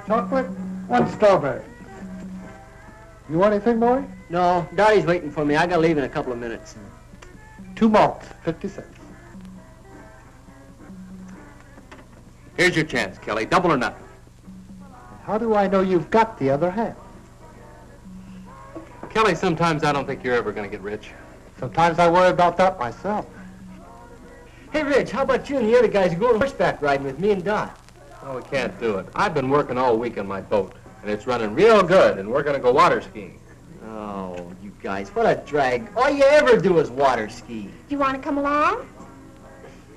chocolate, 1 strawberry. You want anything, boy? No, Dottie's waiting for me. I gotta leave in a couple of minutes. 2 malts, 50 cents. Here's your chance, Kelly. Double or nothing. How do I know you've got the other half? Kelly, sometimes I don't think you're ever going to get rich. Sometimes I worry about that myself. Hey, Rich, how about you and the other guys going horseback riding with me and Dot? Oh, we can't do it. I've been working all week on my boat, and it's running real good, and we're going to go water skiing. Oh, you guys, what a drag. All you ever do is water ski. You want to come along?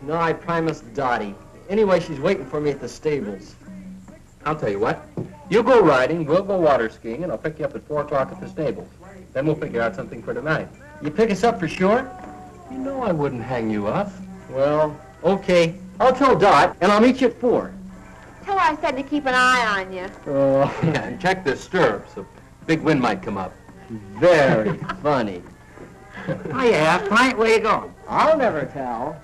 No, I promised Dottie. Anyway, she's waiting for me at the stables. I'll tell you what. You go riding, we'll go water skiing, and I'll pick you up at 4 o'clock at the stables. Then we'll figure out something for tonight. You pick us up for sure? You know I wouldn't hang you up. Well, okay. I'll tell Dot, and I'll meet you at 4. Tell her I said to keep an eye on you. Oh, Yeah, and check the stirrups. A big wind might come up. very funny. Hiya, Frank, where you going? I'll never tell.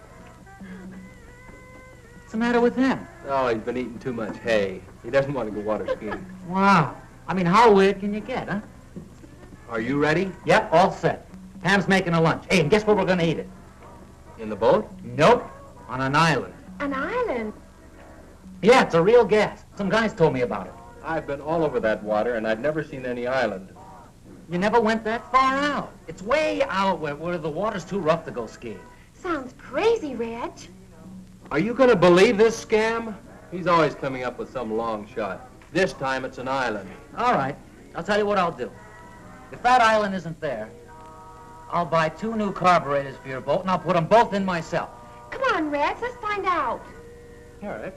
What's the matter with him? Oh, he's been eating too much hay. He doesn't want to go water skiing. Wow. I mean, how weird can you get, huh? Are you ready? Yep, all set. Pam's making a lunch. Hey, and guess where we're gonna eat it? In the boat? Nope. On an island. An island? Yeah, it's a real gas. Some guys told me about it. I've been all over that water, and I've never seen any island. You never went that far out. It's way out where the water's too rough to go skiing. Sounds crazy, Reg. Are you going to believe this scam? He's always coming up with some long shot. This time it's an island. All right. I'll tell you what I'll do. If that island isn't there, I'll buy 2 new carburetors for your boat, and I'll put them both in myself. Come on, Reg, let's find out. All right.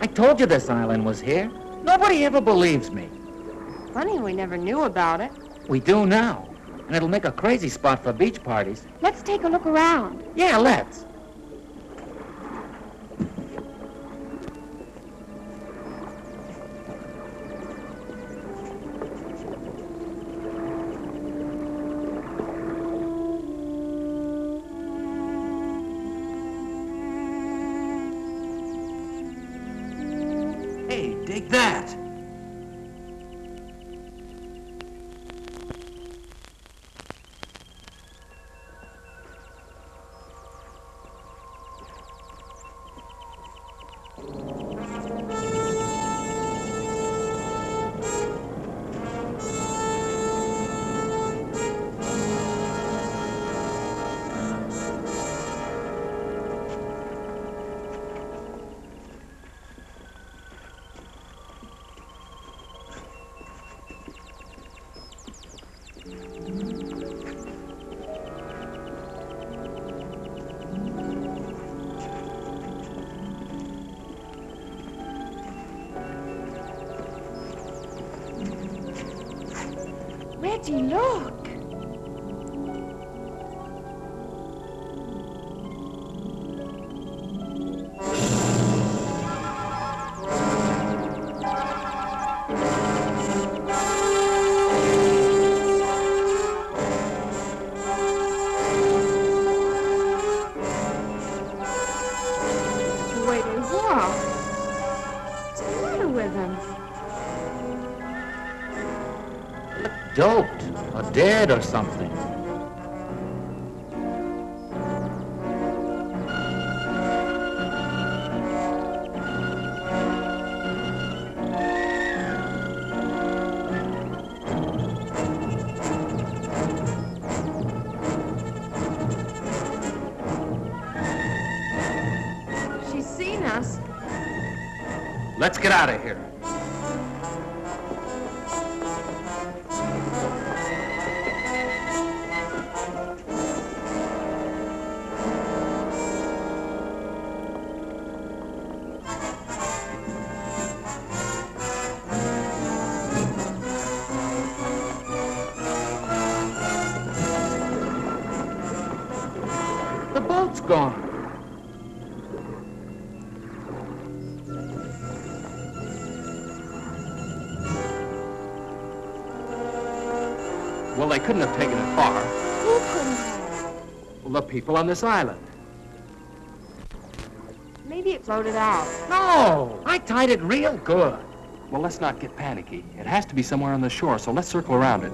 I told you this island was here. Nobody ever believes me. Funny we never knew about it. We do now. And it'll make a crazy spot for beach parties. Let's take a look around. Yeah, let's. Hey, dig that. Reggie, look. Wait, what? What's the matter with him? Doped or dead or something. She's seen us. Let's get out of here. The boat's gone. Well, they couldn't have taken it far. Who couldn't have? Well, the people on this island. Maybe it floated out. No! I tied it real good. Well, let's not get panicky. It has to be somewhere on the shore, so let's circle around it.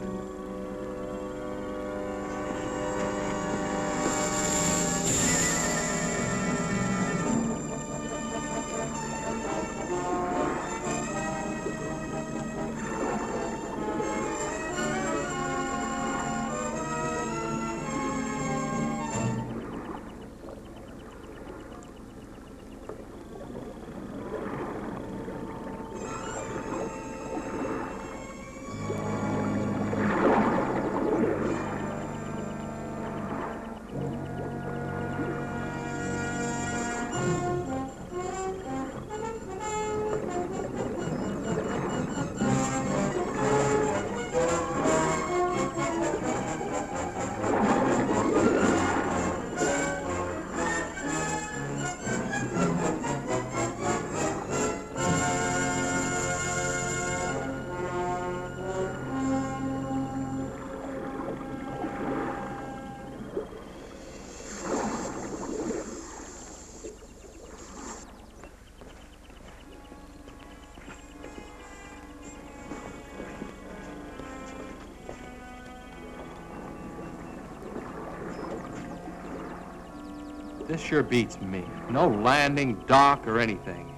This sure beats me. No landing, dock, or anything.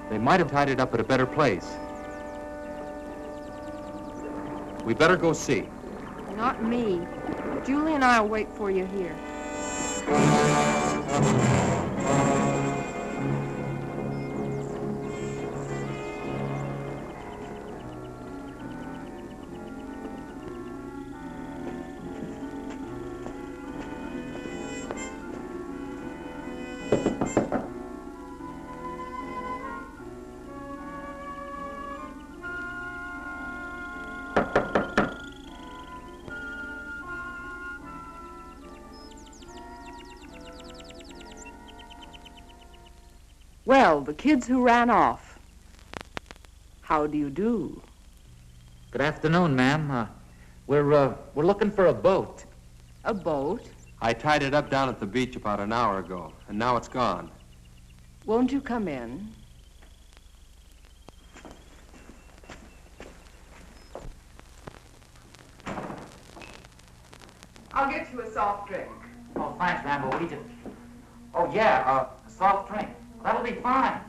They might have tied it up at a better place. We better go see. Not me. Julie and I will wait for you here. Well, the kids who ran off. How do you do? Good afternoon, ma'am. We're looking for a boat. A boat? I tied it up down at the beach about an hour ago, and now it's gone. Won't you come in? I'll get you a soft drink. Oh, thanks, ma'am, but we just... Oh, yeah, a soft drink. That'll be fine.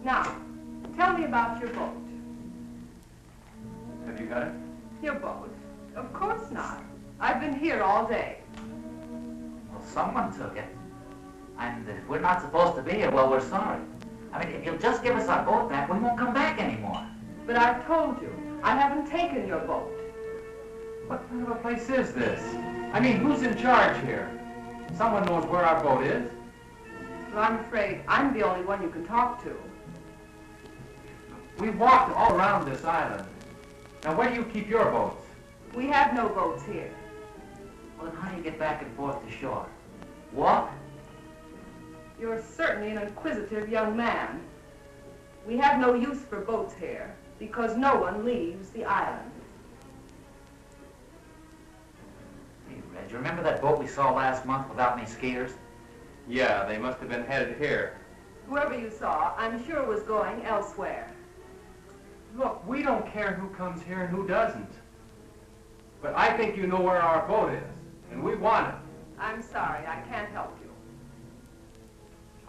Now, tell me about your boat. Have you got it? Your boat? Of course not. I've been here all day. Well, someone took it. And if we're not supposed to be here, well, we're sorry. I mean, if you'll just give us our boat back, we won't come back anymore. But I've told you, I haven't taken your boat. What kind of a place is this? I mean, who's in charge here? Someone knows where our boat is. Well, I'm afraid I'm the only one you can talk to. We've walked all around this island. Now, where do you keep your boats? We have no boats here. Well, then how do you get back and forth to shore? Walk? You're certainly an inquisitive young man. We have no use for boats here because no one leaves the island. Hey, Red, you remember that boat we saw last month without any skiers? Yeah, they must have been headed here. Whoever you saw, I'm sure was going elsewhere. Look, we don't care who comes here and who doesn't. But I think you know where our boat is, and we want it. I'm sorry, I can't help you.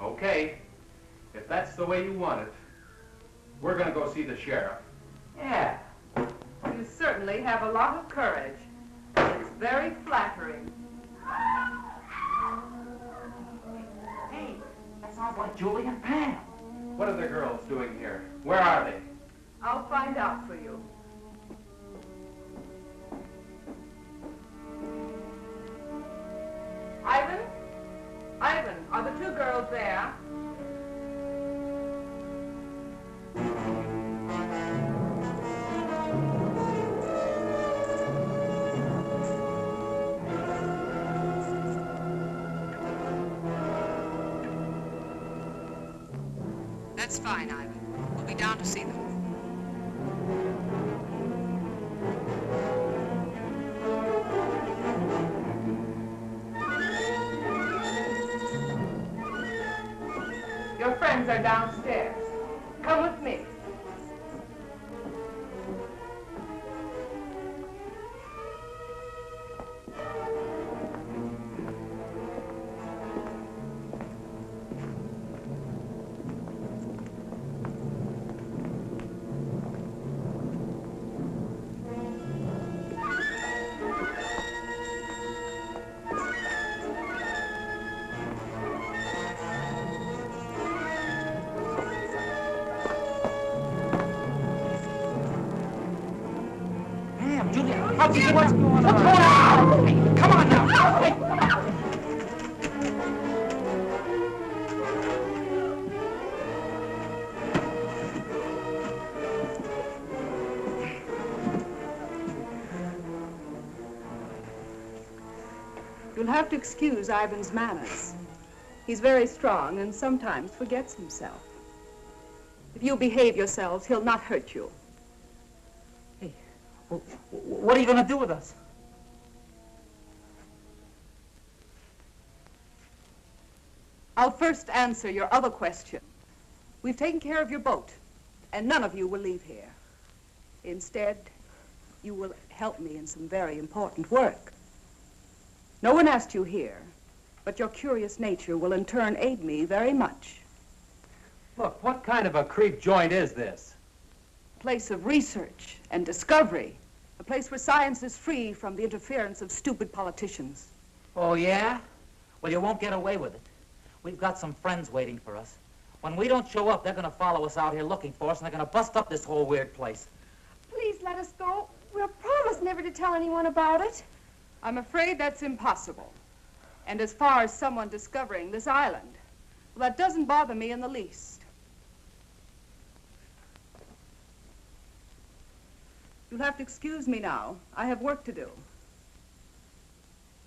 Okay, if that's the way you want it, we're gonna go see the sheriff. Yeah. You certainly have a lot of courage. It's very flattering. Hey, that sounds like Julie and Pam. What are the girls doing here? Where are they? I'll find out for you. Ivan? Ivan, are the two girls there? That's fine, Ivan. We'll be down to see them. Your friends are downstairs. Come with me. What's going on? Hey, come on now. Hey. You'll have to excuse Ivan's manners. He's very strong and sometimes forgets himself. If you behave yourselves, he'll not hurt you. What are you going to do with us? I'll first answer your other question. We've taken care of your boat, and none of you will leave here. Instead, you will help me in some very important work. No one asked you here, but your curious nature will in turn aid me very much. Look, what kind of a creep joint is this? A place of research and discovery. A place where science is free from the interference of stupid politicians. Oh, yeah? Well, you won't get away with it. We've got some friends waiting for us. When we don't show up, they're going to follow us out here looking for us, and they're going to bust up this whole weird place. Please let us go. We'll promise never to tell anyone about it. I'm afraid that's impossible. And as far as someone discovering this island, well, that doesn't bother me in the least. You'll have to excuse me now. I have work to do.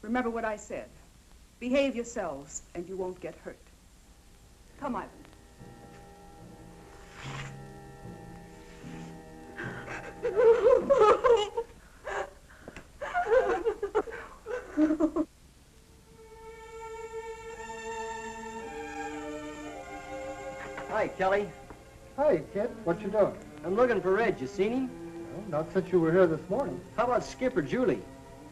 Remember what I said. Behave yourselves, and you won't get hurt. Come, Ivan. Hi, Kelly. Hey, kid, what you doing? I'm looking for Red. You seen him? No, not since you were here this morning. How about Skip or Julie?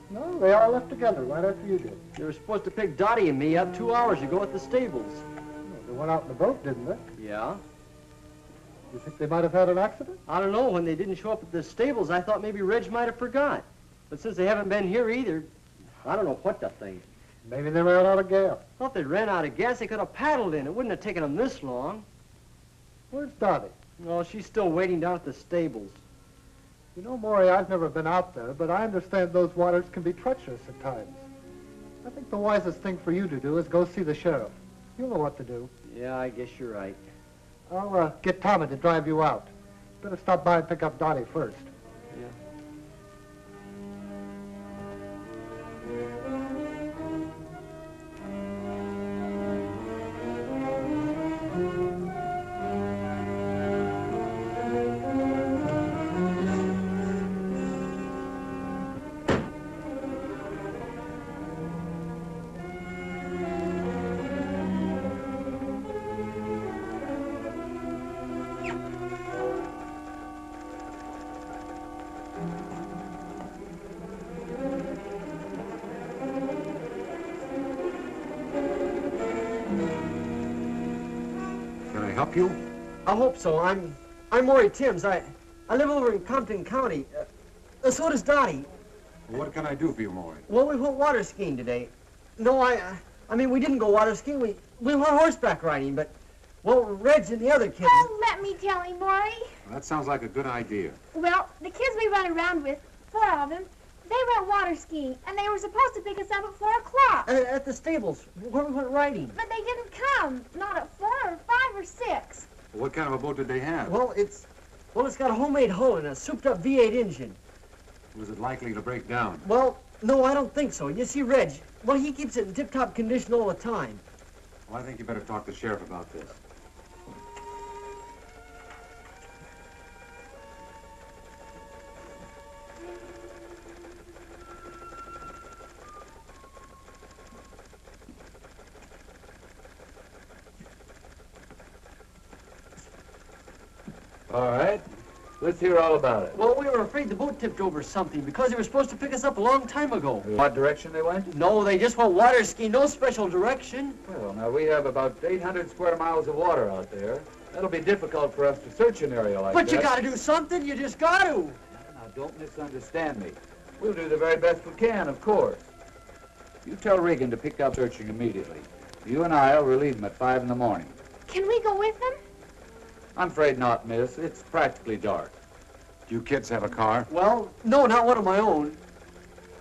No, they all left together right after you did. They were supposed to pick Dottie and me up 2 hours ago at the stables. They went out in the boat, didn't they? Yeah. You think they might have had an accident? I don't know. When they didn't show up at the stables, I thought maybe Reg might have forgot. But since they haven't been here either, I don't know what to think. Maybe they ran out of gas. Well, if they ran out of gas, they could have paddled in. It wouldn't have taken them this long. Where's Dottie? No, she's still waiting down at the stables. You know, Maury, I've never been out there, but I understand those waters can be treacherous at times. I think the wisest thing for you to do is go see the sheriff. You'll know what to do. Yeah, I guess you're right. I'll get Tommy to drive you out. Better stop by and pick up Dottie first. Yeah. Help you? I hope so. I'm Maury Timms. I live over in Compton County. So does Dottie. What can I do for you, Maury? Well, we went water skiing today. No, I mean, we didn't go water skiing. We went horseback riding, but, well, Reg and the other kids... Oh, let me tell him, Maury. Well, that sounds like a good idea. Well, the kids we run around with, 4 of them, they went water skiing, and they were supposed to pick us up at 4 o'clock. At the stables, where we went riding. But they didn't come. Not at 4 or 5 or 6. Well, what kind of a boat did they have? Well, it's got a homemade hull and a souped-up V8 engine. Was it likely to break down? Well, no, I don't think so. You see, Reg, well, he keeps it in tip-top condition all the time. Well, I think you better talk to the sheriff about this. All right. Let's hear all about it. Well, we were afraid the boat tipped over something because they were supposed to pick us up a long time ago. What direction they went? No, they just went water skiing, no special direction. Well, now we have about 800 square miles of water out there. That'll be difficult for us to search an area like that. But you gotta do something, you just gotta. Now, don't misunderstand me. We'll do the very best we can, of course. You tell Regan to pick up searching immediately. You and I'll relieve him at 5 in the morning. Can we go with them? I'm afraid not, miss. It's practically dark. Do you kids have a car? Well, no, not one of my own.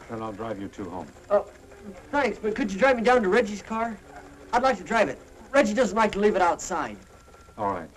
Then I'll drive you two home. Thanks, but could you drive me down to Reggie's car? I'd like to drive it. Reggie doesn't like to leave it outside. All right.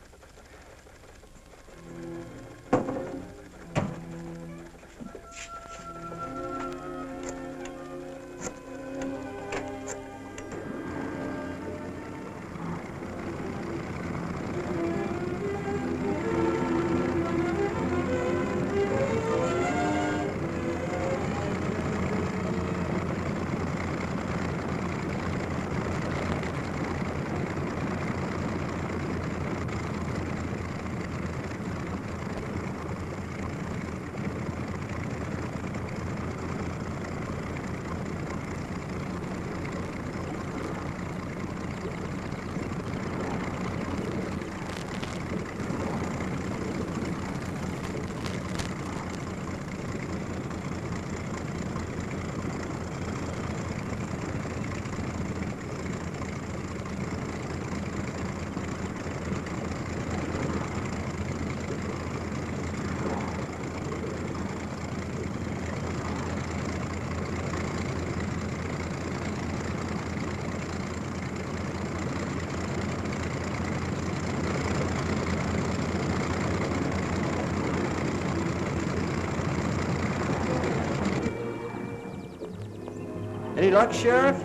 Any luck, Sheriff?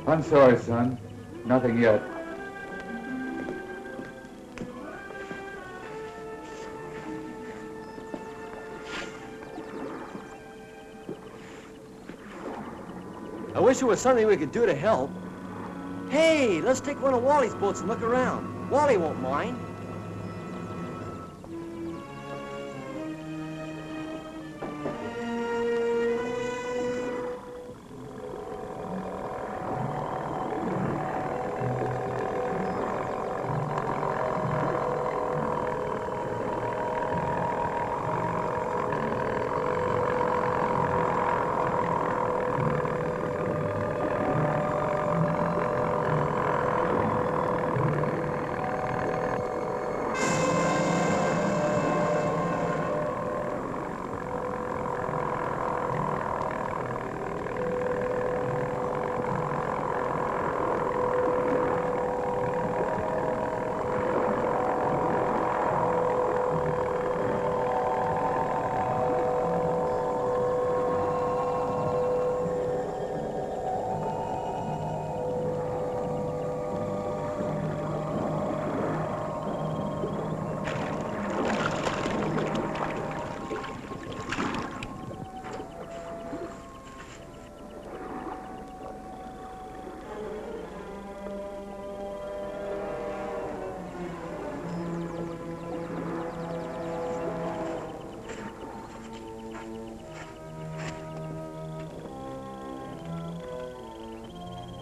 I'm sorry, son. Nothing yet. I wish there was something we could do to help. Hey, let's take one of Wally's boats and look around. Wally won't mind.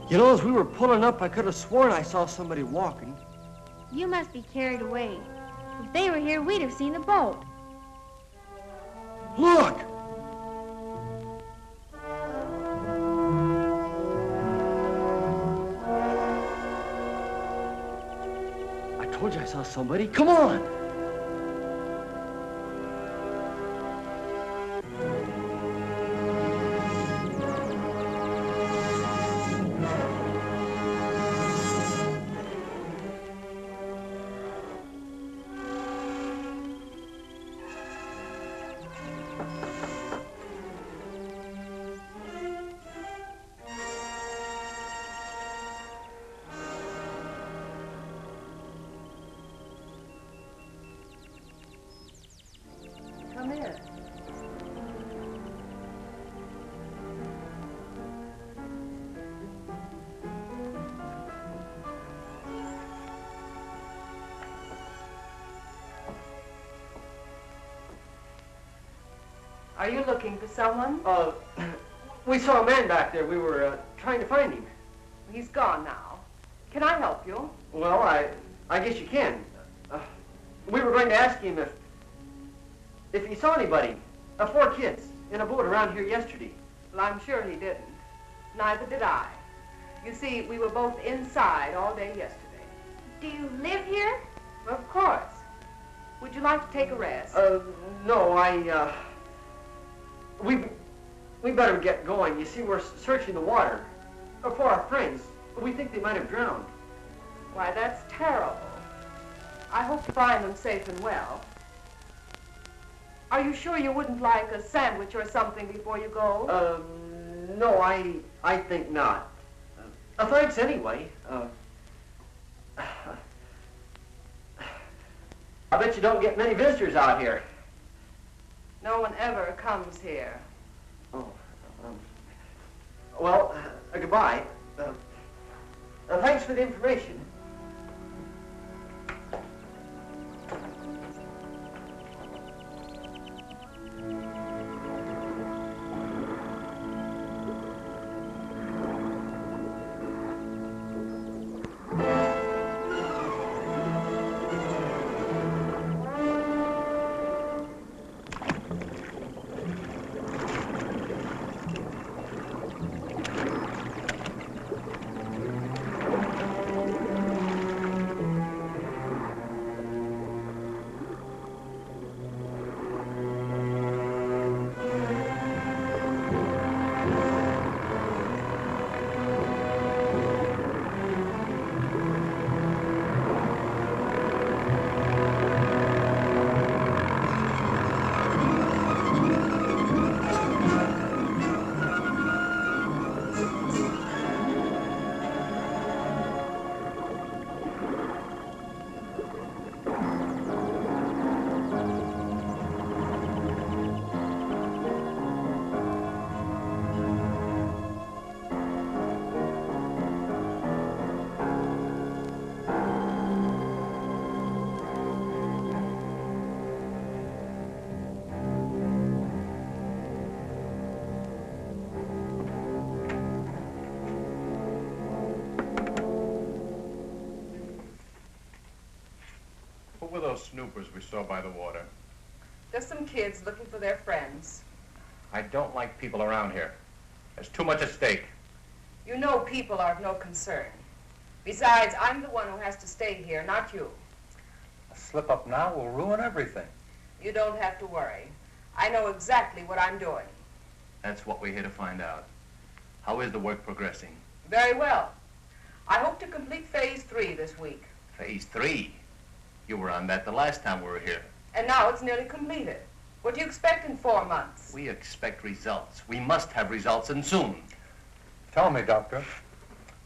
You know, as we were pulling up, I could have sworn I saw somebody walking. You must be carried away. If they were here, we'd have seen the boat. Look! I told you I saw somebody. Come on! Are you looking for someone? We saw a man back there. We were trying to find him. He's gone now. Can I help you? Well, I guess you can. We were going to ask him if he saw anybody. 4 kids in a boat around here yesterday. Well, I'm sure he didn't. Neither did I. You see, we were both inside all day yesterday. Do you live here? Of course. Would you like to take a rest? No, we better get going. You see, we're searching the water for our friends. We think they might have drowned. Why, that's terrible. I hope to find them safe and well. Are you sure you wouldn't like a sandwich or something before you go? No, I think not. Thanks anyway. I bet you don't get many visitors out here. No one ever comes here. Oh, well, goodbye. Thanks for the information. What were those snoopers we saw by the water? Just some kids looking for their friends. I don't like people around here. There's too much at stake. You know people are of no concern. Besides, I'm the one who has to stay here, not you. A slip up now will ruin everything. You don't have to worry. I know exactly what I'm doing. That's what we're here to find out. How is the work progressing? Very well. I hope to complete phase 3 this week. Phase 3? You were on that the last time we were here. And now it's nearly completed. What do you expect in 4 months? We expect results. We must have results, and soon. Tell me, Doctor,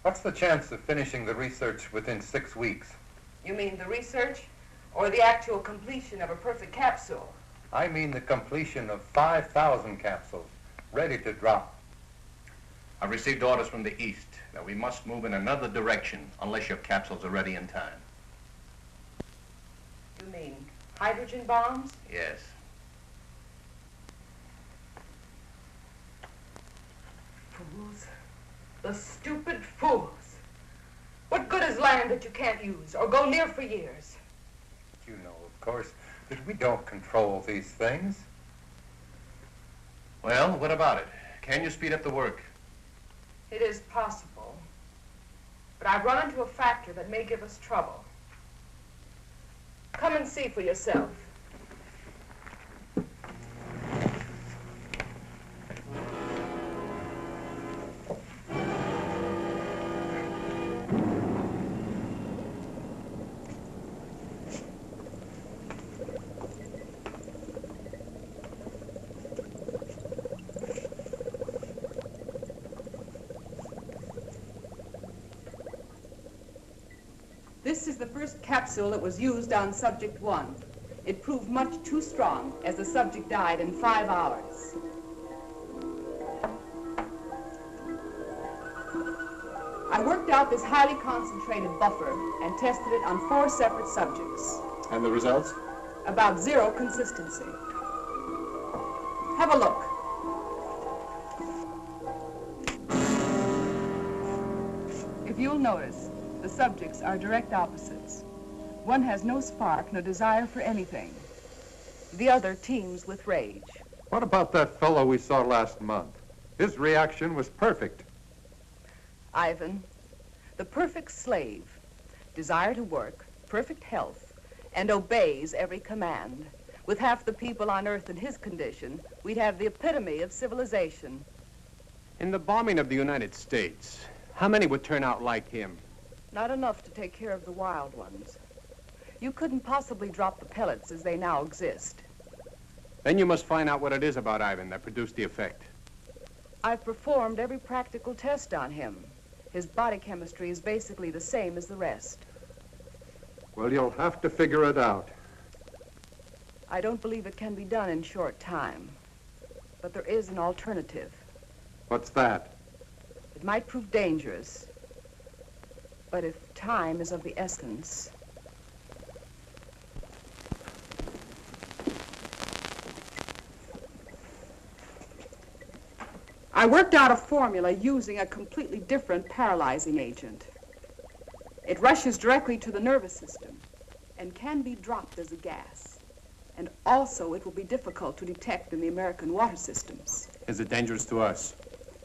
what's the chance of finishing the research within 6 weeks? You mean the research or the actual completion of a perfect capsule? I mean the completion of 5,000 capsules, ready to drop. I've received orders from the east that we must move in another direction unless your capsules are ready in time. You mean hydrogen bombs? Yes. Fools. The stupid fools. What good is land that you can't use or go near for years? You know, of course, that we don't control these things. Well, what about it? Can you speed up the work? It is possible. But I've run into a factor that may give us trouble. Come and see for yourself. This is the first capsule that was used on subject 1. It proved much too strong, as the subject died in 5 hours. I worked out this highly concentrated buffer and tested it on 4 separate subjects. And the results? About 0 consistency. How have a look. If you'll notice, the subjects are direct opposites. One has no spark, no desire for anything. The other teems with rage. What about that fellow we saw last month? His reaction was perfect. Ivan, the perfect slave, desire to work, perfect health, and obeys every command. With half the people on Earth in his condition, we'd have the epitome of civilization. In the bombing of the United States, how many would turn out like him? Not enough to take care of the wild ones. You couldn't possibly drop the pellets as they now exist. Then you must find out what it is about Ivan that produced the effect. I've performed every practical test on him. His body chemistry is basically the same as the rest. Well, you'll have to figure it out. I don't believe it can be done in short time. But there is an alternative. What's that? It might prove dangerous. But if time is of the essence... I worked out a formula using a completely different paralyzing agent. It rushes directly to the nervous system and can be dropped as a gas. And also, it will be difficult to detect in the American water systems. Is it dangerous to us?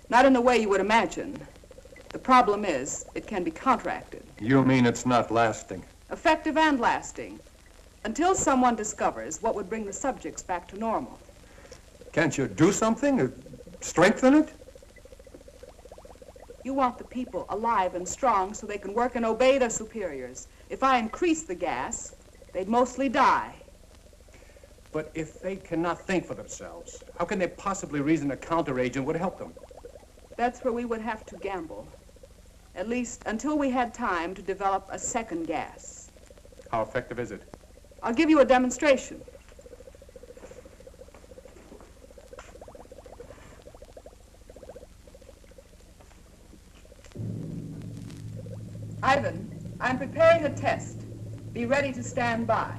Not in the way you would imagine. The problem is, it can be counteracted. You mean it's not lasting? Effective and lasting. Until someone discovers what would bring the subjects back to normal. Can't you do something? Strengthen it? You want the people alive and strong so they can work and obey their superiors. If I increase the gas, they'd mostly die. But if they cannot think for themselves, how can they possibly reason a counteragent would help them? That's where we would have to gamble. At least until we had time to develop a second gas. How effective is it? I'll give you a demonstration. Ivan, I'm preparing a test. Be ready to stand by.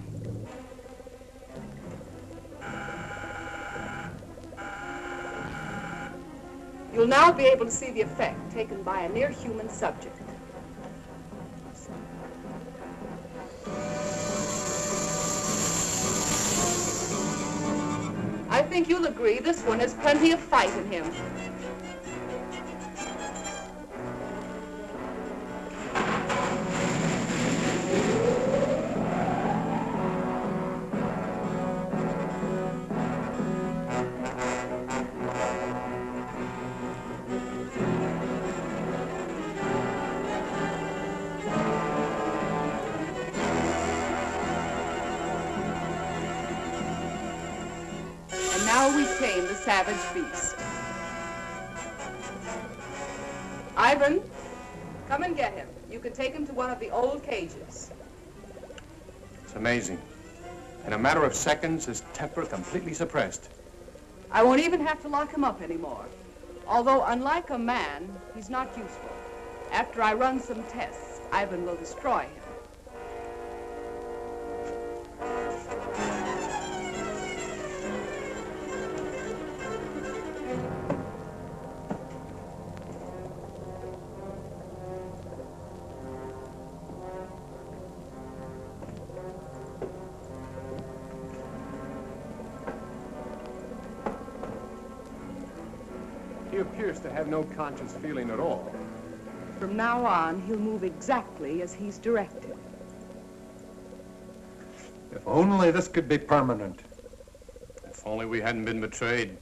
You'll now be able to see the effect taken by a near-human subject. I think you'll agree this one has plenty of fight in him. Now we tame the savage beast. Ivan, come and get him. You can take him to one of the old cages. It's amazing. In a matter of seconds, his temper completely suppressed. I won't even have to lock him up anymore. Although, unlike a man, he's not useful. After I run some tests, Ivan will destroy him. He appears to have no conscious feeling at all. From now on, he'll move exactly as he's directed. If only this could be permanent. If only we hadn't been betrayed,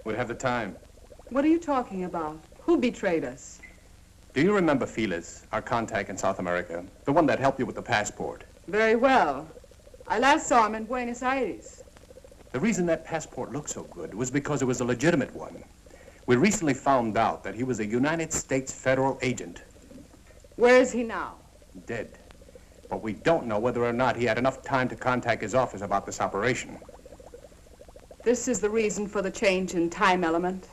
we'd have the time. What are you talking about? Who betrayed us? Do you remember Felix, our contact in South America? The one that helped you with the passport? Very well. I last saw him in Buenos Aires. The reason that passport looked so good was because it was a legitimate one. We recently found out that he was a United States federal agent. Where is he now? Dead. But we don't know whether or not he had enough time to contact his office about this operation. This is the reason for the change in time element?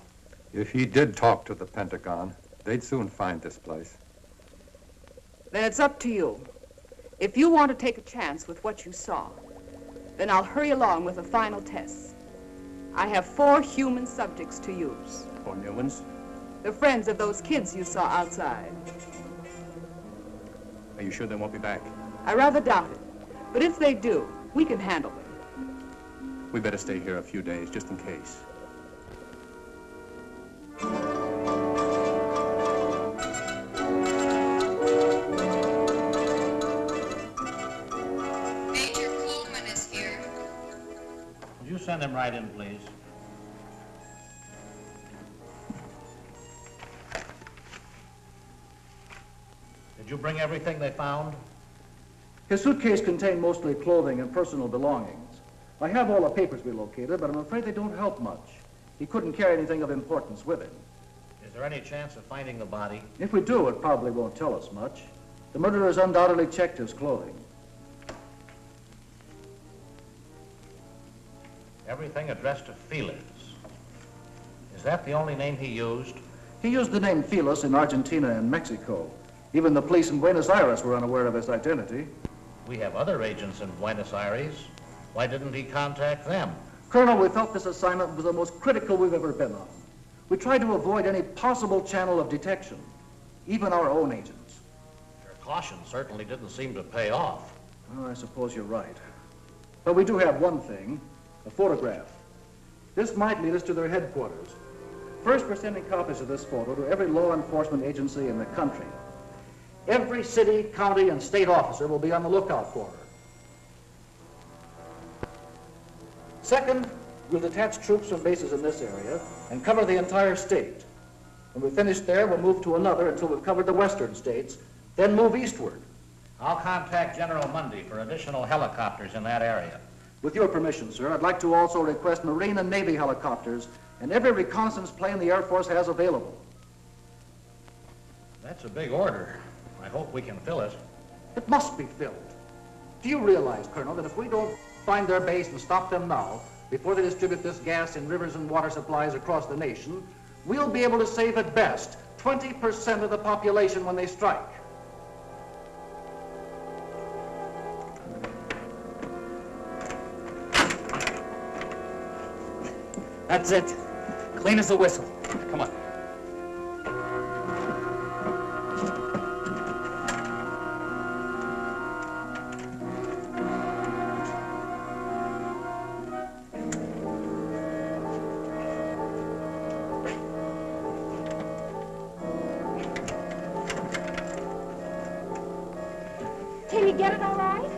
If he did talk to the Pentagon, they'd soon find this place. Then it's up to you. If you want to take a chance with what you saw, then I'll hurry along with the final tests. I have 4 human subjects to use. 4 new ones? They're friends of those kids you saw outside. Are you sure they won't be back? I rather doubt it. But if they do, we can handle them. We better stay here a few days, just in case. Major Coleman is here. Would you send him right in, please? Did you bring everything they found? His suitcase contained mostly clothing and personal belongings. I have all the papers we located, but I'm afraid they don't help much. He couldn't carry anything of importance with him. Is there any chance of finding the body? If we do, it probably won't tell us much. The murderers undoubtedly checked his clothing. Everything addressed to Felix. Is that the only name he used? He used the name Felix in Argentina and Mexico. Even the police in Buenos Aires were unaware of his identity. We have other agents in Buenos Aires. Why didn't he contact them? Colonel, we felt this assignment was the most critical we've ever been on. We tried to avoid any possible channel of detection, even our own agents. Your caution certainly didn't seem to pay off. Oh, I suppose you're right. But we do have one thing, a photograph. This might lead us to their headquarters. First, we're sending copies of this photo to every law enforcement agency in the country. Every city, county, and state officer will be on the lookout for her. Second, we'll detach troops from bases in this area and cover the entire state. When we finish there, we'll move to another until we've covered the western states, then move eastward. I'll contact General Mundy for additional helicopters in that area. With your permission, sir, I'd like to also request Marine and Navy helicopters and every reconnaissance plane the Air Force has available. That's a big order. I hope we can fill it. It must be filled. Do you realize, Colonel, that if we don't find their base and stop them now, before they distribute this gas in rivers and water supplies across the nation, we'll be able to save at best 20% of the population when they strike? That's it. Clean as a whistle. Come on. Can you get it all right?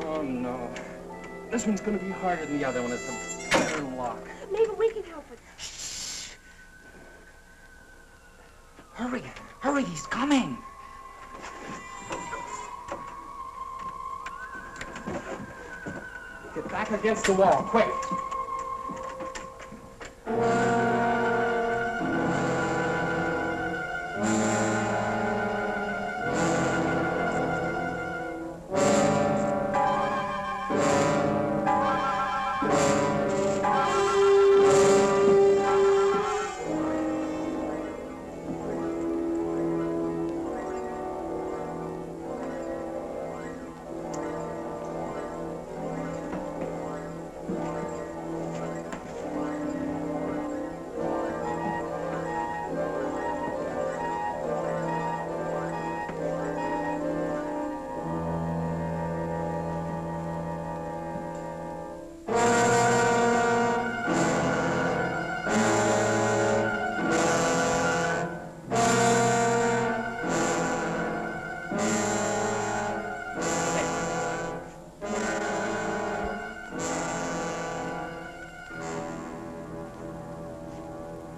Oh, no. This one's going to be harder than the other one. It's a better lock. Maybe we can help it. Hurry, hurry, he's coming. Get back against the wall, quick.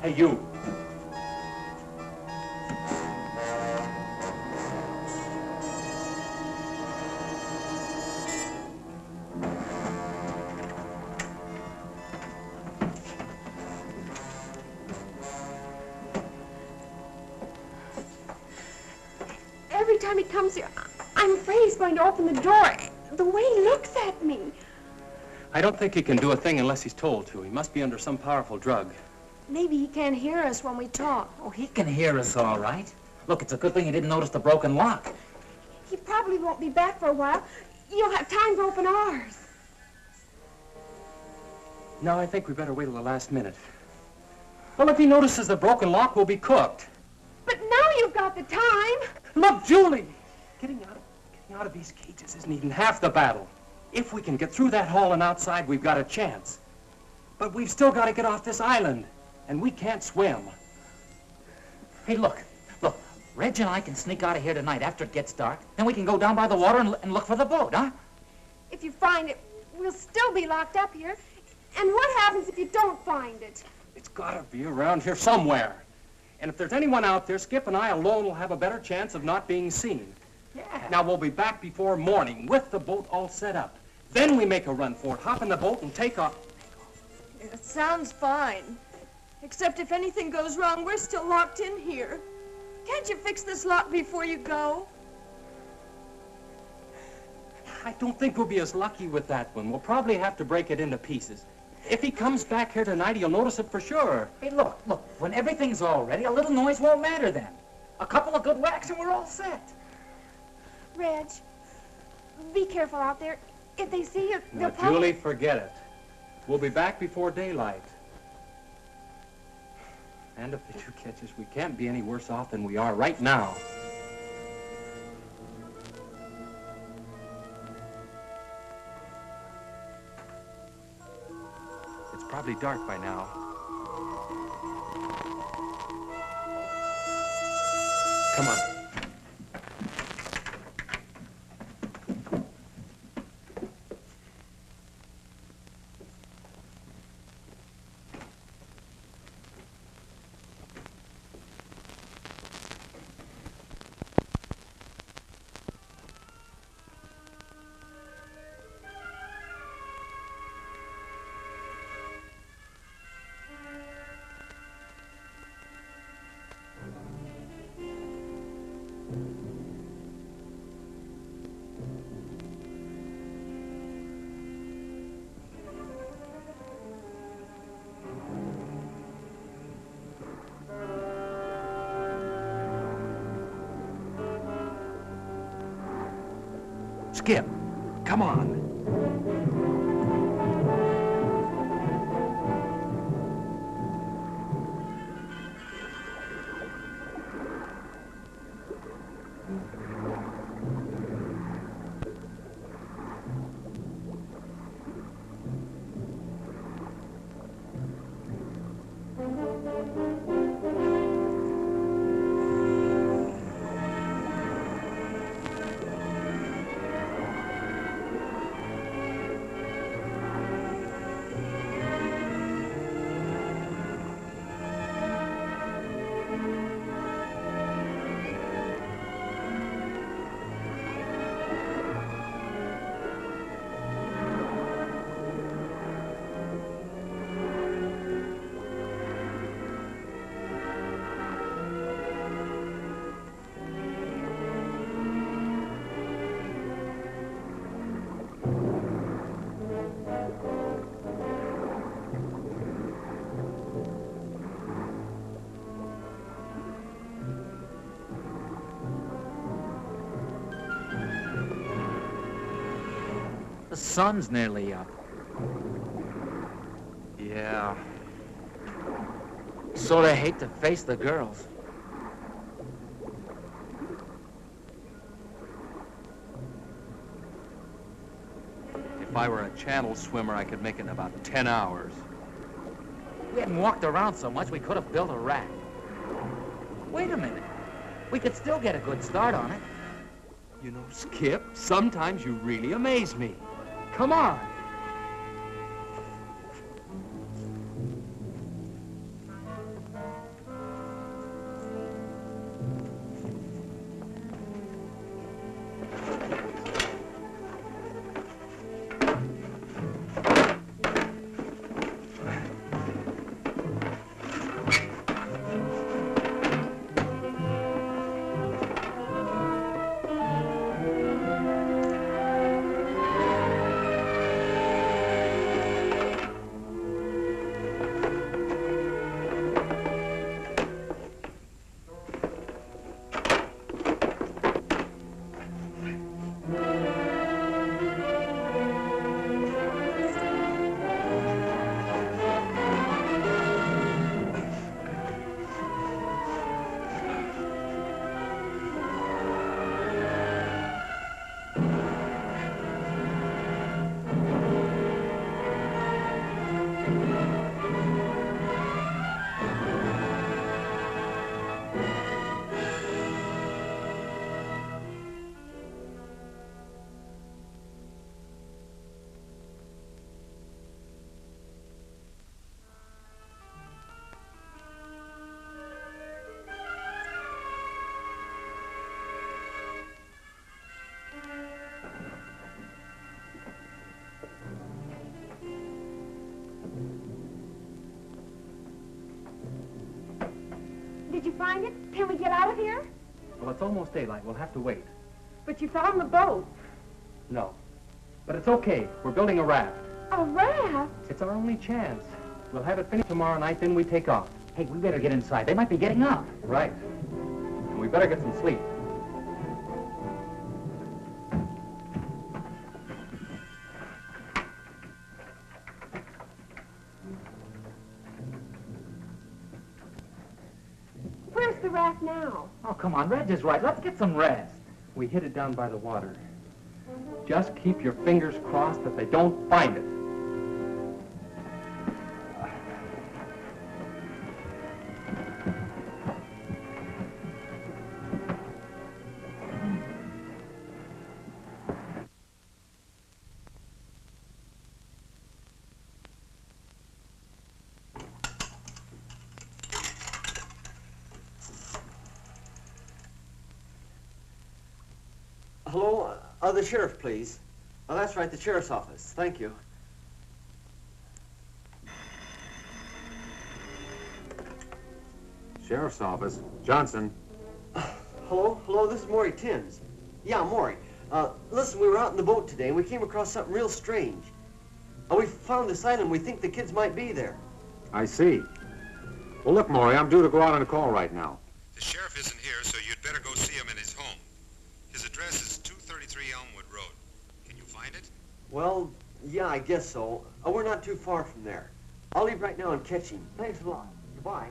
Hey, you. Every time he comes here, I'm afraid he's going to open the door. The way he looks at me. I don't think he can do a thing unless he's told to. He must be under some powerful drug. Maybe he can't hear us when we talk. Oh, he can hear us all right. Look, it's a good thing he didn't notice the broken lock. He probably won't be back for a while. You'll have time to open ours. No, I think we better wait till the last minute. Well, if he notices the broken lock, we'll be cooked. But now you've got the time. Look, Julie! Getting out of these cages isn't even half the battle. If we can get through that hall and outside, we've got a chance. But we've still got to get off this island, and we can't swim. Hey, look. Reg and I can sneak out of here tonight after it gets dark. Then we can go down by the water and look for the boat, huh? If you find it, we'll still be locked up here. And what happens if you don't find it? It's got to be around here somewhere. And if there's anyone out there, Skip and I alone will have a better chance of not being seen. Yeah. Now, we'll be back before morning with the boat all set up. Then we make a run for it, hop in the boat, and take off. It sounds fine. Except if anything goes wrong, we're still locked in here. Can't you fix this lock before you go? I don't think we'll be as lucky with that one. We'll probably have to break it into pieces. If he comes back here tonight, he'll notice it for sure. Hey, look. When everything's all ready, a little noise won't matter then. A couple of good whacks and we're all set. Reg, be careful out there. If they see you, Now, they'll probably... Julie, forget it. We'll be back before daylight. And if they do catch us, we can't be any worse off than we are right now. It's probably dark by now. Come on. Skip, come on. The sun's nearly up. Yeah. Sort of hate to face the girls. If I were a channel swimmer, I could make it in about 10 hours. We hadn't walked around so much, we could have built a raft. Wait a minute. We could still get a good start on it. You know, Skip, sometimes you really amaze me. Come on. Did you find it? Can we get out of here? Well, it's almost daylight. We'll have to wait. But you found the boat. No. But it's okay. We're building a raft. A raft? It's our only chance. We'll have it finished tomorrow night, then we take off. Hey, we better get inside. They might be getting up. Right. And we better get some sleep. Where's the raft now? Oh, come on. Reg is right. Let's get some rest. We hid it down by the water. Just keep your fingers crossed that they don't find it. Hello? The sheriff, please. Oh, that's right, the sheriff's office. Thank you. Sheriff's office. Johnson. Hello, this is Maury Timms. Yeah, Maury. Listen, we were out in the boat today and we came across something real strange. We found this island. We think the kids might be there. I see. Well, look, Maury, I'm due to go out on a call right now. The sheriff isn't here, so you'd better go see him in his home. His address is 233 Elmwood Road. Can you find it? Well, yeah, I guess so. We're not too far from there. I'll leave right now and catch him. Thanks a lot. Goodbye.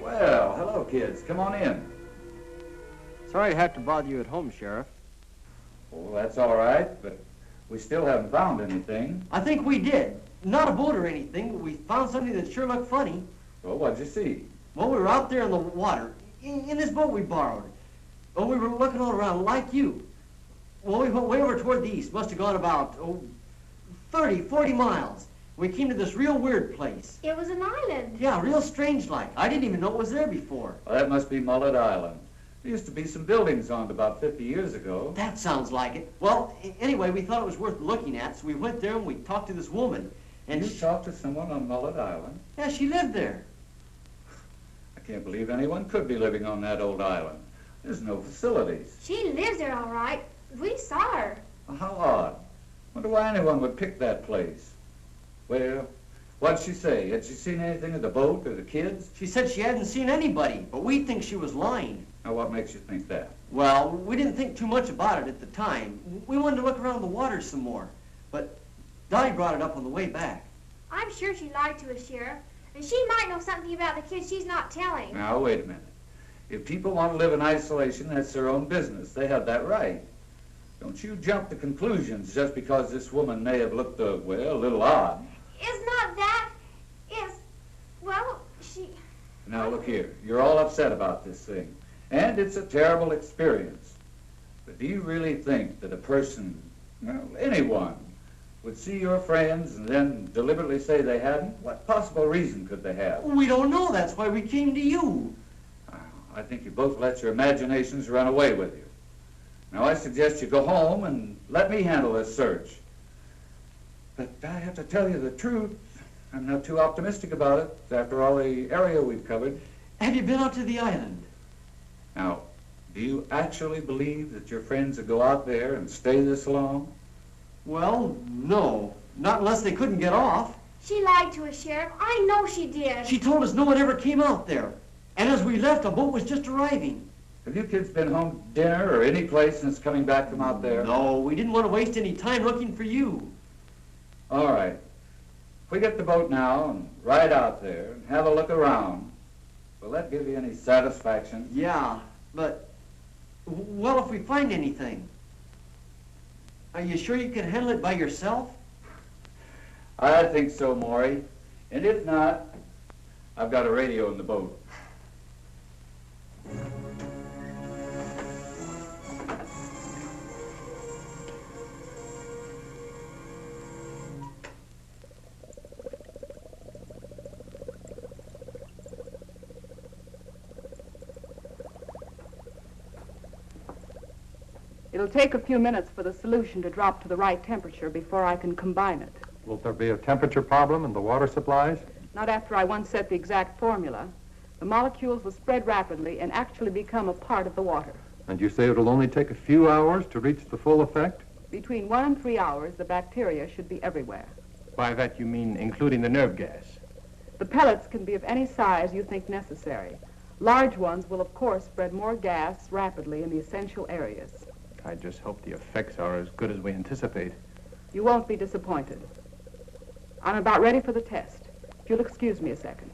Well, hello, kids. Come on in. Sorry to have to bother you at home, Sheriff. Oh, that's all right, but we still haven't found anything. I think we did. Not a boat or anything, but we found something that sure looked funny. Well, what'd you see? Well, we were out there in the water, in this boat we borrowed. Well, we were looking all around like you. Well, we went way over toward the east. Must have gone about, 30, 40 miles. We came to this real weird place. It was an island. Yeah, real strange like. I didn't even know it was there before. Well, that must be Mullet Island. There used to be some buildings on it about 50 years ago. That sounds like it. Well, anyway, we thought it was worth looking at, so we went there and we talked to this woman. And you talked to someone on Mullet Island? Yeah, she lived there. I can't believe anyone could be living on that old island. There's no facilities. She lives there all right. We saw her. Well, how odd. Wonder why anyone would pick that place. Well, what'd she say? Had she seen anything of the boat or the kids? She said she hadn't seen anybody, but we think she was lying. Now, what makes you think that? Well, we didn't think too much about it at the time. We wanted to look around the water some more, but Dottie brought it up on the way back. I'm sure she lied to us, Sheriff. And she might know something about the kids she's not telling. Now, wait a minute. If people want to live in isolation, that's their own business. They have that right. Don't you jump to conclusions just because this woman may have looked, well, a little odd. It's not that. It's, well, she... Now, look here. You're all upset about this thing. And it's a terrible experience. But do you really think that a person, well, anyone, would see your friends and then deliberately say they hadn't? What possible reason could they have? We don't know. That's why we came to you. I think you both let your imaginations run away with you. Now, I suggest you go home and let me handle this search. But I have to tell you the truth. I'm not too optimistic about it, after all the area we've covered. Have you been out to the island? Now, do you actually believe that your friends would go out there and stay this long? Well, no. Not unless they couldn't get off. She lied to us, Sheriff. I know she did. She told us no one ever came out there. And as we left, a boat was just arriving. Have you kids been home to dinner or any place since coming back from out there? No, we didn't want to waste any time looking for you. All right. If we get the boat now and ride out there and have a look around, will that give you any satisfaction? Yeah, but, well, if we find anything, are you sure you can handle it by yourself? I think so, Maury. And if not, I've got a radio in the boat. It'll take a few minutes for the solution to drop to the right temperature before I can combine it. Will there be a temperature problem in the water supplies? Not after I once set the exact formula. The molecules will spread rapidly and actually become a part of the water. And you say it'll only take a few hours to reach the full effect? Between 1 and 3 hours, the bacteria should be everywhere. By that you mean including the nerve gas? The pellets can be of any size you think necessary. Large ones will, of course, spread more gas rapidly in the essential areas. I just hope the effects are as good as we anticipate. You won't be disappointed. I'm about ready for the test. If you'll excuse me a second.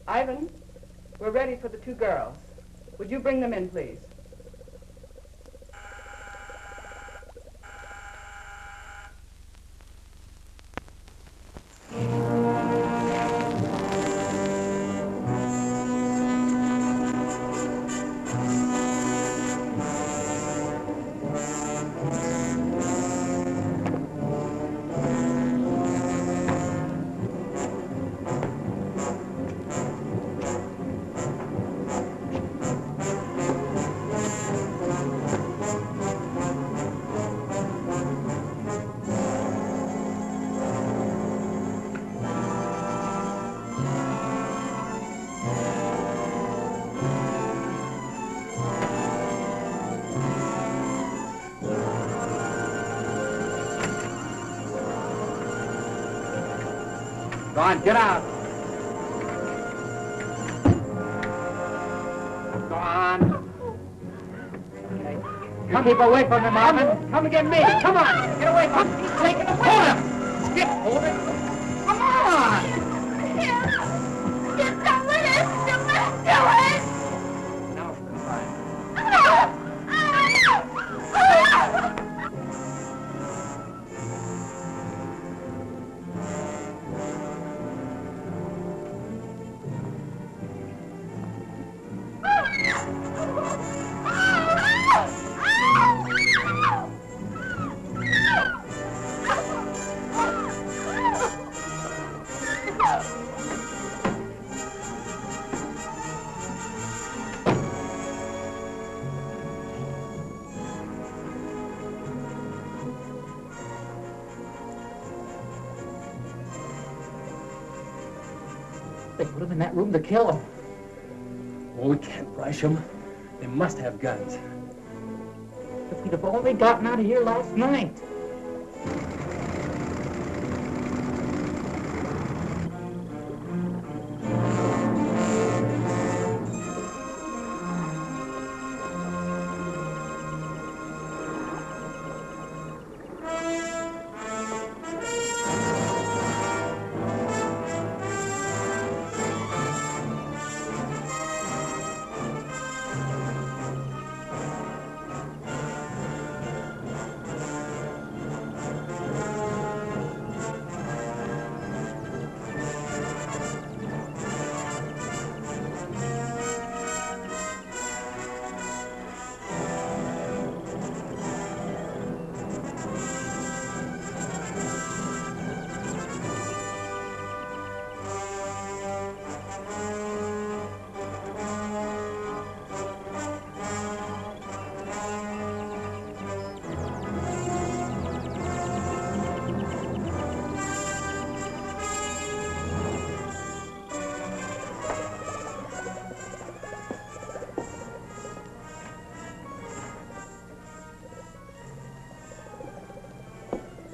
Ivan, we're ready for the 2 girls. Would you bring them in, please? Go on, get out. Go on. Okay. You keep away from him, Marvin. Come and get me. Come on. Get away from him. He's taking the hold him. Skip, hold it. Come on. Get someone else to do it. Now, combine. They put him in that room to kill him. Oh, we can't rush them. They must have guns. If we'd have only gotten out of here last night.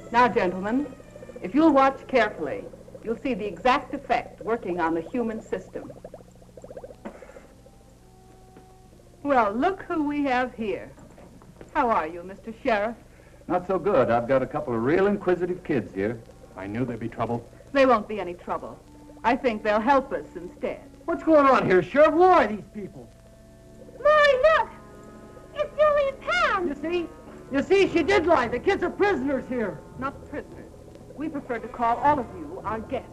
Now, gentlemen, if you'll watch carefully, you'll see the exact effect working on the human system. Well, look who we have here. How are you, Mr. Sheriff? Not so good. I've got a couple of real inquisitive kids here. I knew there'd be trouble. There won't be any trouble. I think they'll help us instead. What's going on here, Sheriff? Who are these people? Maury, look! It's Julie and Pam! You see, she did lie. The kids are prisoners here. Not prisoners. We prefer to call all of you our guests.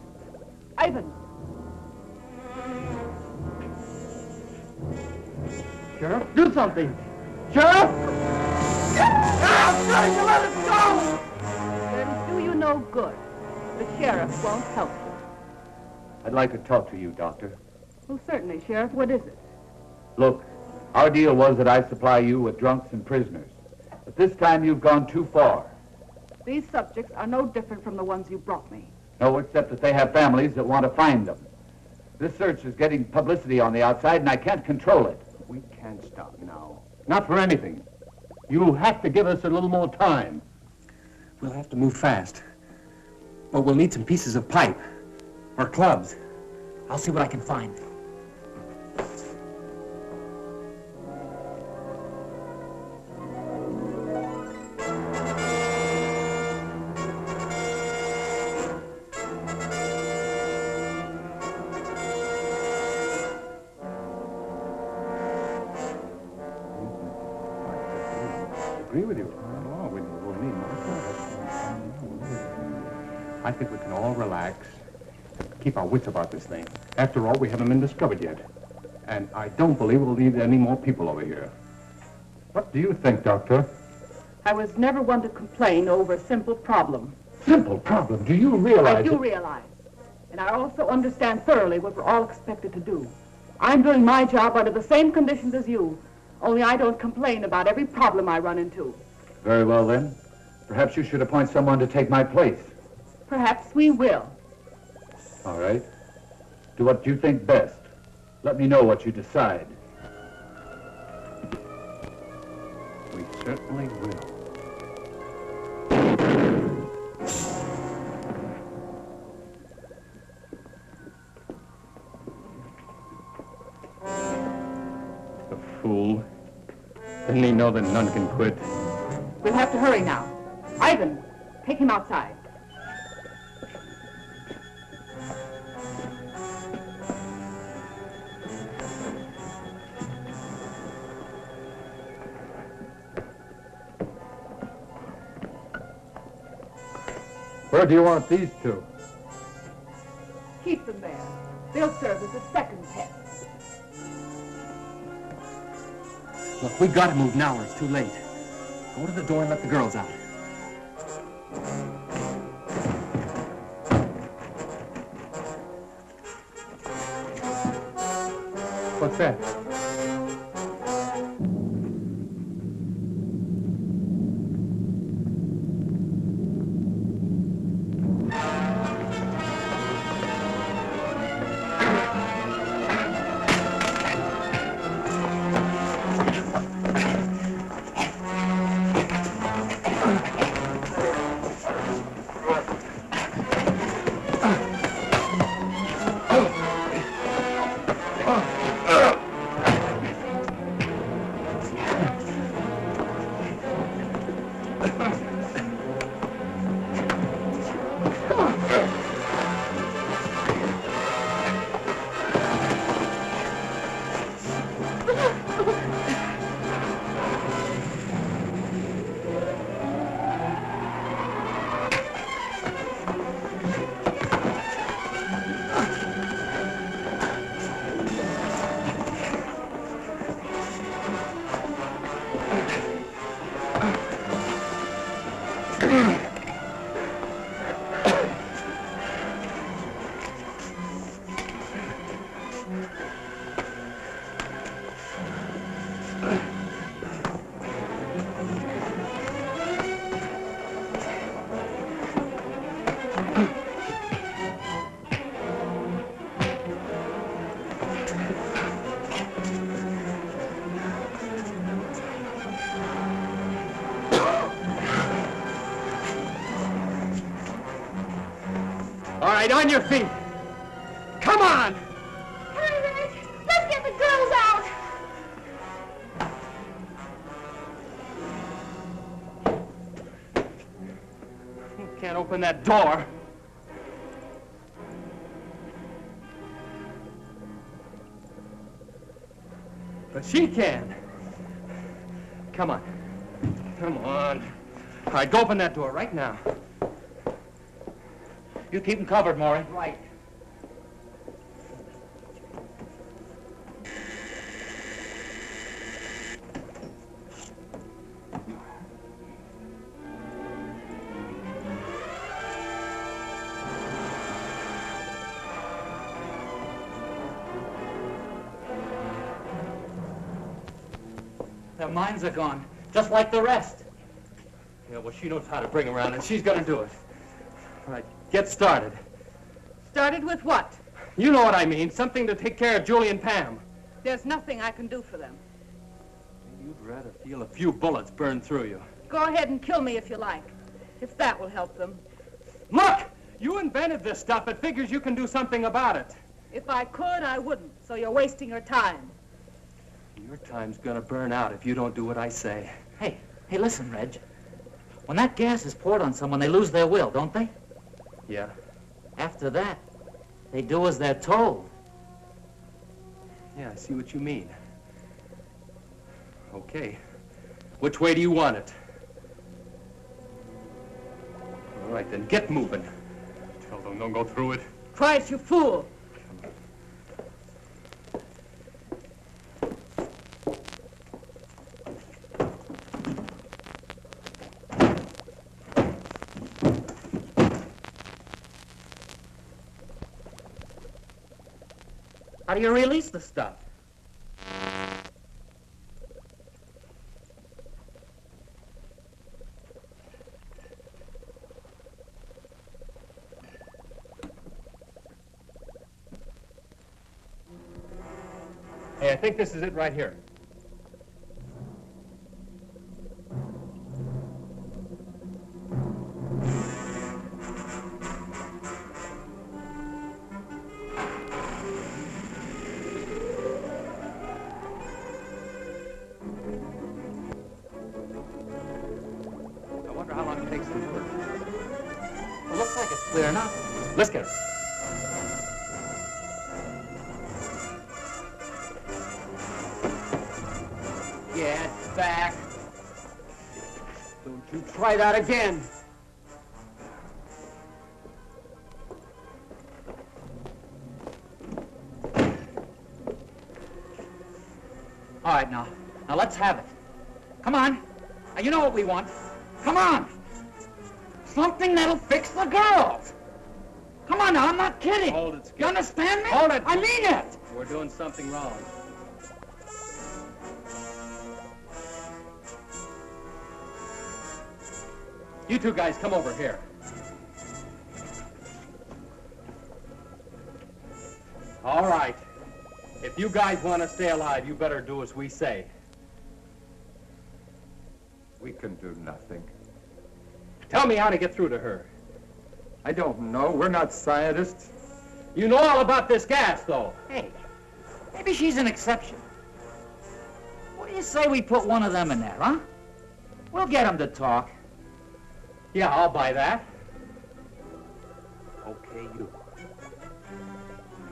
Ivan. Sheriff, do something. Sheriff! I'm trying to let us go! It'll do you no good. The sheriff won't help you. I'd like to talk to you, Doctor. Well, certainly, Sheriff. What is it? Look, our deal was that I supply you with drunks and prisoners. But this time you've gone too far. These subjects are no different from the ones you brought me. No, except that they have families that want to find them. This search is getting publicity on the outside, and I can't control it. We can't stop now. Not for anything. You have to give us a little more time. We'll have to move fast. But we'll need some pieces of pipe. Or clubs. I'll see what I can find. Agree with you. I think we can all relax, keep our wits about this thing. After all, we haven't been discovered yet. And I don't believe we'll need any more people over here. What do you think, Doctor? I was never one to complain over a simple problem. Simple problem? Do you realize I do realize. And I also understand thoroughly what we're all expected to do. I'm doing my job under the same conditions as you, only I don't complain about every problem I run into. Very well, then. Perhaps you should appoint someone to take my place. Perhaps we will. All right. Do what you think best. Let me know what you decide. We certainly will. The fool. Didn't he know that none can quit? We'll have to hurry now. Ivan, take him outside. Where do you want these two? Keep them there. They'll serve as a second pet. Look, we gotta move now or it's too late. Go to the door and let the girls out. What's that? All right, on your feet. Come on! Hurry, Rich. Let's get the girls out. can't open that door. But she can. Come on. Come on. All right, go open that door right now. You keep them covered, Maury. Right. Their minds are gone, just like the rest. Yeah, well, she knows how to bring around, and she's gonna do it. All right, get started. Started with what? You know what I mean. Something to take care of Julie and Pam. There's nothing I can do for them. You'd rather feel a few bullets burn through you. Go ahead and kill me if you like, if that will help them. Look! You invented this stuff. It figures you can do something about it. If I could, I wouldn't, so you're wasting your time. Your time's gonna burn out if you don't do what I say. Hey, listen, Reg. When that gas is poured on someone, they lose their will, don't they? Yeah. After that, they do as they're told. Yeah, I see what you mean. Okay. Which way do you want it? All right, then get moving. Tell them don't go through it. Try it, you fool. How do you release the stuff? Hey, I think this is it right here. Clear enough. Let's get her. Get back. Don't you try that again. All right, now let's have it. Come on. Now, you know what we want. Come on. Something that'll fix the girls. Come on now, I'm not kidding. Hold it, Skip. You understand me? Hold it. I mean it. We're doing something wrong. You two guys, come over here. All right. If you guys want to stay alive, you better do as we say. We can do nothing. Tell me how to get through to her. I don't know. We're not scientists. You know all about this gas, though. Hey, maybe she's an exception. What do you say we put one of them in there, huh? We'll get them to talk. Yeah, I'll buy that. Okay, you.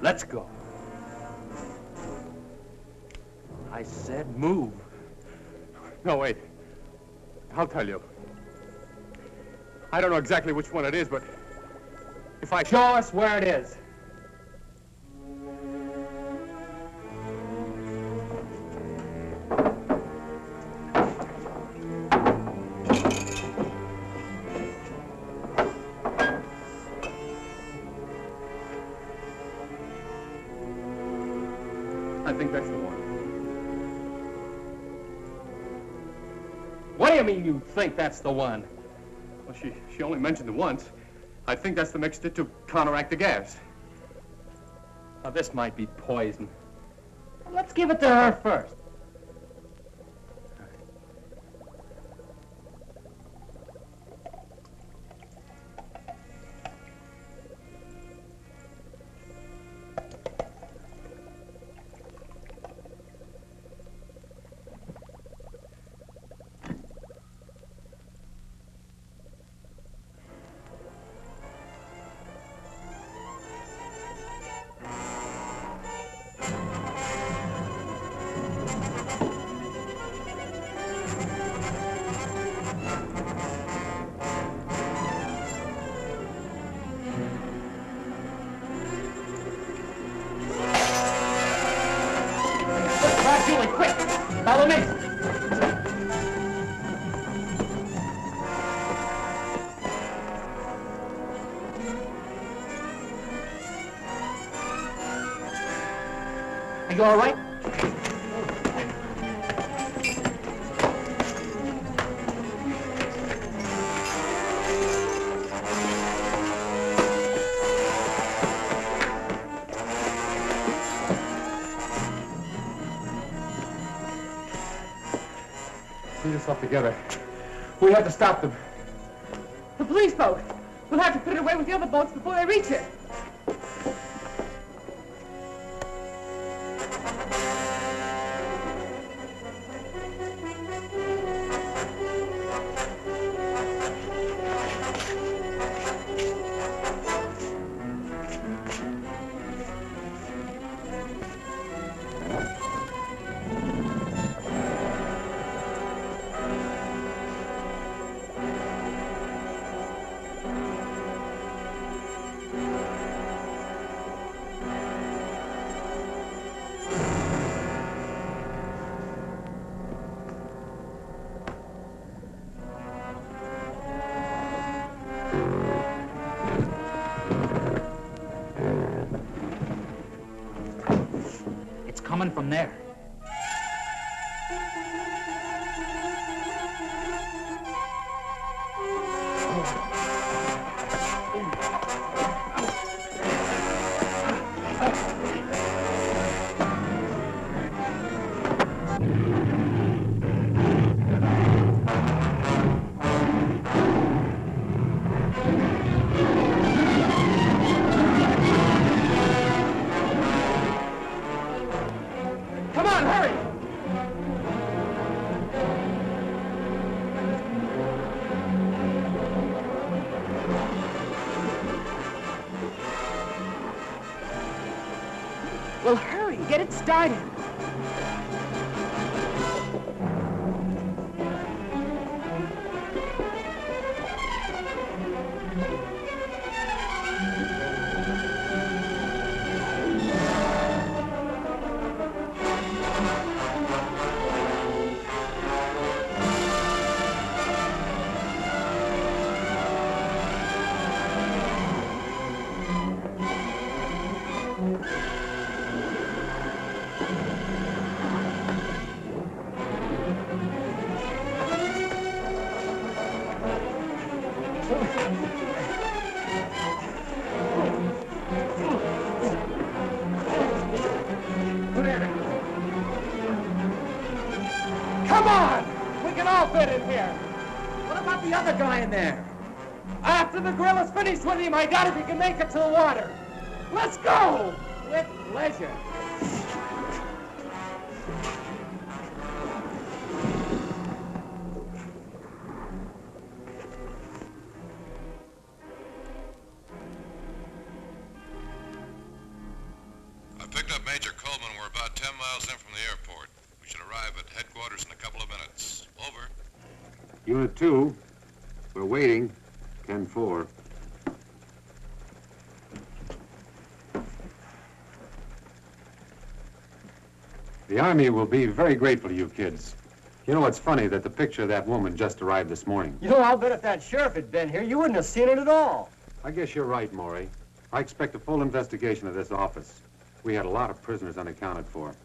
Let's go. I said move. No, wait. I'll tell you. I don't know exactly which one it is, but if I... Show us where it is. I think that's the one. What do you mean you think that's the one? Well, she only mentioned it once. I think that's the mixture to counteract the gas. Now, this might be poison. Let's give it to her first. Are you all right? Get yourself together. We have to stop them. The police boat. We'll have to put it away with the other boats before they reach it. Coming from there. Well, hurry, get it started. Come on! We can all fit in here. What about the other guy in there? After the gorilla's finished with him, I doubt if he can make it to the water. Let's go! With pleasure. I picked up Major Coleman. We're about 10 miles in from the airport. We should arrive at headquarters in a couple of minutes. Over. Unit 2, we're waiting. 10-4. The Army will be very grateful to you kids. You know, it's funny that the picture of that woman just arrived this morning. You know, I'll bet if that sheriff had been here, you wouldn't have seen it at all. I guess you're right, Maury. I expect a full investigation of this office. We had a lot of prisoners unaccounted for.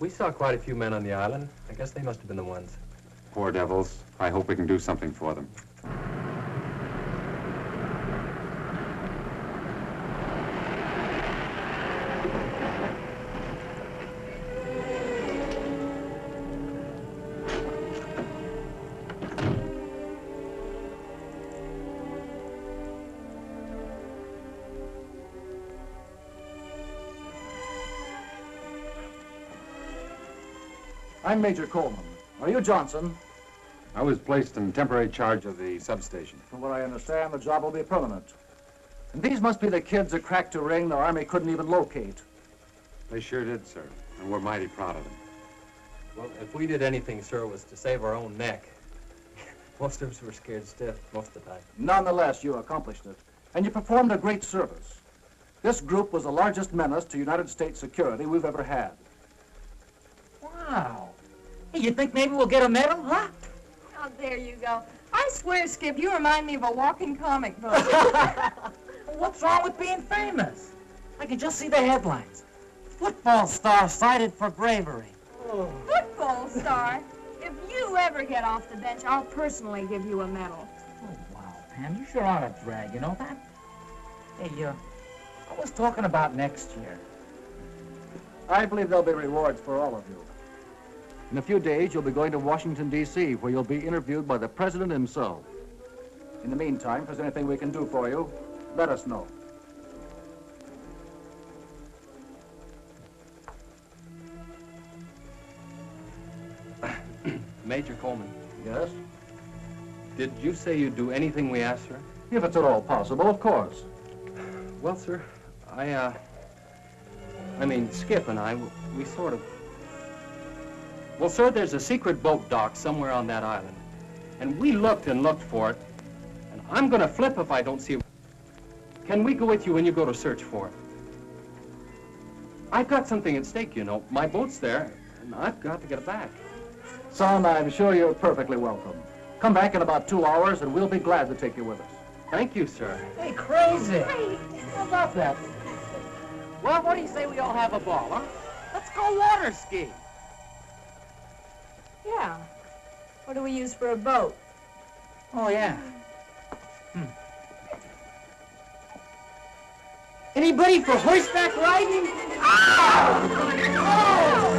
We saw quite a few men on the island. I guess they must have been the ones. Poor devils. I hope we can do something for them. I'm Major Coleman. Are you Johnson? I was placed in temporary charge of the substation. From what I understand, the job will be permanent. And these must be the kids that cracked a ring the Army couldn't even locate. They sure did, sir, and we're mighty proud of them. Well, if we did anything, sir, it was to save our own neck. Most of us were scared stiff most of the time. Nonetheless, you accomplished it, and you performed a great service. This group was the largest menace to United States security we've ever had. Wow. Hey, you think maybe we'll get a medal, huh? Oh, there you go. I swear, Skip, you remind me of a walking comic book. What's wrong with being famous? I can just see the headlines. Football star cited for bravery. Football star? If you ever get off the bench, I'll personally give you a medal. Oh, wow, Pam, you sure are a drag, you know that? Hey, I was talking about next year. I believe there'll be rewards for all of you. In a few days, you'll be going to Washington, D.C., where you'll be interviewed by the President himself. In the meantime, if there's anything we can do for you, let us know. Major Coleman, Yes? did you say you'd do anything we asked, sir? If it's at all possible, of course. Well, sir, I mean, Skip and I, we sort of... Well, sir, there's a secret boat dock somewhere on that island. And we looked and looked for it. And I'm gonna flip if I don't see it. Can we go with you when you go to search for it? I've got something at stake, you know. My boat's there, and I've got to get it back. Son, I'm sure you're perfectly welcome. Come back in about 2 hours, and we'll be glad to take you with us. Thank you, sir. Hey, crazy. How about that? Well, what do you say we all have a ball, huh? Let's go water ski. Yeah. What do we use for a boat? Oh, yeah. Anybody for horseback riding? Oh!